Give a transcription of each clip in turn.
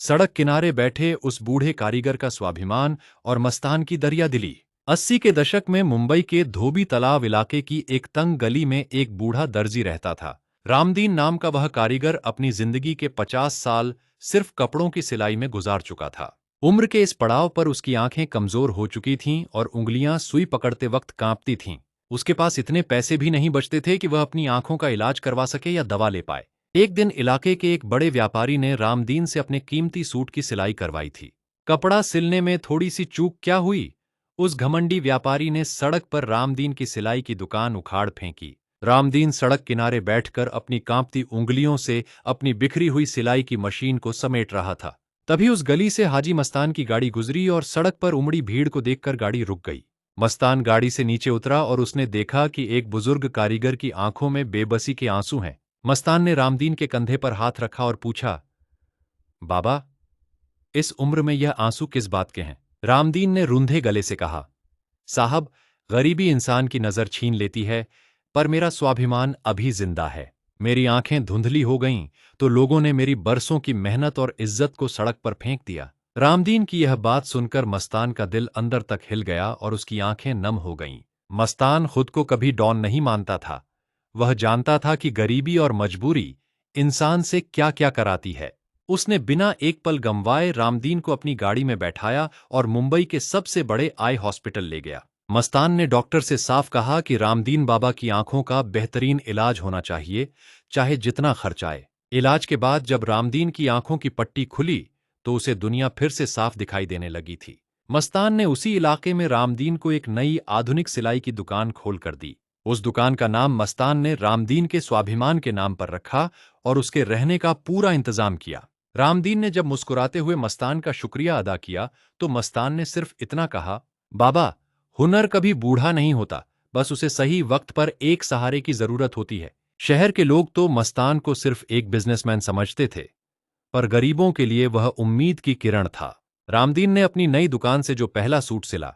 सड़क किनारे बैठे उस बूढ़े कारीगर का स्वाभिमान और मस्तान की दरियादिली। 80 के दशक में मुंबई के धोबी तालाब इलाके की एक तंग गली में एक बूढ़ा दर्जी रहता था। रामदीन नाम का वह कारीगर अपनी जिंदगी के 50 साल सिर्फ कपड़ों की सिलाई में गुजार चुका था। उम्र के इस पड़ाव पर उसकी आंखें कमजोर हो चुकी थीं और उंगलियां सुई पकड़ते वक्त कांपती थीं। उसके पास इतने पैसे भी नहीं बचते थे कि वह अपनी आंखों का इलाज करवा सके या दवा ले पाए। एक दिन इलाके के एक बड़े व्यापारी ने रामदीन से अपने कीमती सूट की सिलाई करवाई थी। कपड़ा सिलने में थोड़ी सी चूक क्या हुई, उस घमंडी व्यापारी ने सड़क पर रामदीन की सिलाई की दुकान उखाड़ फेंकी। रामदीन सड़क किनारे बैठकर अपनी कांपती उंगलियों से अपनी बिखरी हुई सिलाई की मशीन को समेट रहा था। तभी उस गली से हाजी मस्तान की गाड़ी गुजरी और सड़क पर उमड़ी भीड़ को देखकर गाड़ी रुक गई। मस्तान गाड़ी से नीचे उतरा और उसने देखा कि एक बुजुर्ग कारीगर की आंखों में बेबसी के आंसू हैं। मस्तान ने रामदीन के कंधे पर हाथ रखा और पूछा, बाबा, इस उम्र में यह आंसू किस बात के हैं? रामदीन ने रूंधे गले से कहा, साहब, गरीबी इंसान की नजर छीन लेती है, पर मेरा स्वाभिमान अभी जिंदा है। मेरी आंखें धुंधली हो गईं तो लोगों ने मेरी बरसों की मेहनत और इज्जत को सड़क पर फेंक दिया। रामदीन की यह बात सुनकर मस्तान का दिल अंदर तक हिल गया और उसकी आंखें नम हो गईं। मस्तान खुद को कभी डॉन नहीं मानता था। वह जानता था कि गरीबी और मजबूरी इंसान से क्या क्या कराती है। उसने बिना एक पल गंवाए रामदीन को अपनी गाड़ी में बैठाया और मुंबई के सबसे बड़े आई हॉस्पिटल ले गया। मस्तान ने डॉक्टर से साफ कहा कि रामदीन बाबा की आंखों का बेहतरीन इलाज होना चाहिए, चाहे जितना खर्च आए। इलाज के बाद जब रामदीन की आंखों की पट्टी खुली तो उसे दुनिया फिर से साफ दिखाई देने लगी थी। मस्तान ने उसी इलाके में रामदीन को एक नई आधुनिक सिलाई की दुकान खोल कर दी। उस दुकान का नाम मस्तान ने रामदीन के स्वाभिमान के नाम पर रखा और उसके रहने का पूरा इंतजाम किया। रामदीन ने जब मुस्कुराते हुए मस्तान का शुक्रिया अदा किया तो मस्तान ने सिर्फ इतना कहा, बाबा, हुनर कभी बूढ़ा नहीं होता, बस उसे सही वक्त पर एक सहारे की जरूरत होती है। शहर के लोग तो मस्तान को सिर्फ एक बिजनेसमैन समझते थे, पर गरीबों के लिए वह उम्मीद की किरण था। रामदीन ने अपनी नई दुकान से जो पहला सूट सिला,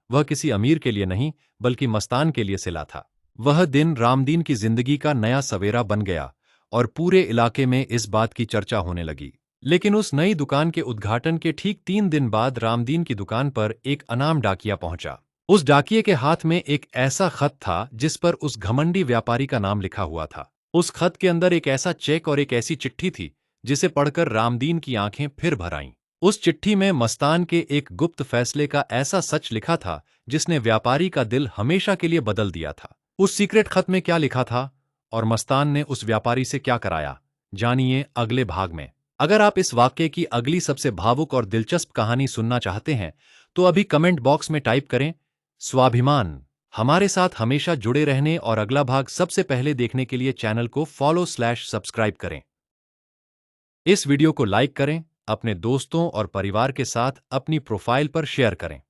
वह किसी अमीर के लिए नहीं बल्कि मस्तान के लिए सिला था। वह दिन रामदीन की जिंदगी का नया सवेरा बन गया और पूरे इलाके में इस बात की चर्चा होने लगी। लेकिन उस नई दुकान के उद्घाटन के ठीक 3 दिन बाद रामदीन की दुकान पर एक अनाम डाकिया पहुंचा। उस डाकिये के हाथ में एक ऐसा खत था जिस पर उस घमंडी व्यापारी का नाम लिखा हुआ था। उस खत के अंदर एक ऐसा चेक और एक ऐसी चिट्ठी थी जिसे पढ़कर रामदीन की आंखें फिर भर आईं। उस चिट्ठी में मस्तान के एक गुप्त फैसले का ऐसा सच लिखा था जिसने व्यापारी का दिल हमेशा के लिए बदल दिया था। उस सीक्रेट खत में क्या लिखा था और मस्तान ने उस व्यापारी से क्या कराया, जानिए अगले भाग में। अगर आप इस वाक्य की अगली सबसे भावुक और दिलचस्प कहानी सुनना चाहते हैं तो अभी कमेंट बॉक्स में टाइप करें स्वाभिमान। हमारे साथ हमेशा जुड़े रहने और अगला भाग सबसे पहले देखने के लिए चैनल को फॉलो/सब्सक्राइब करें। इस वीडियो को लाइक करें, अपने दोस्तों और परिवार के साथ अपनी प्रोफाइल पर शेयर करें।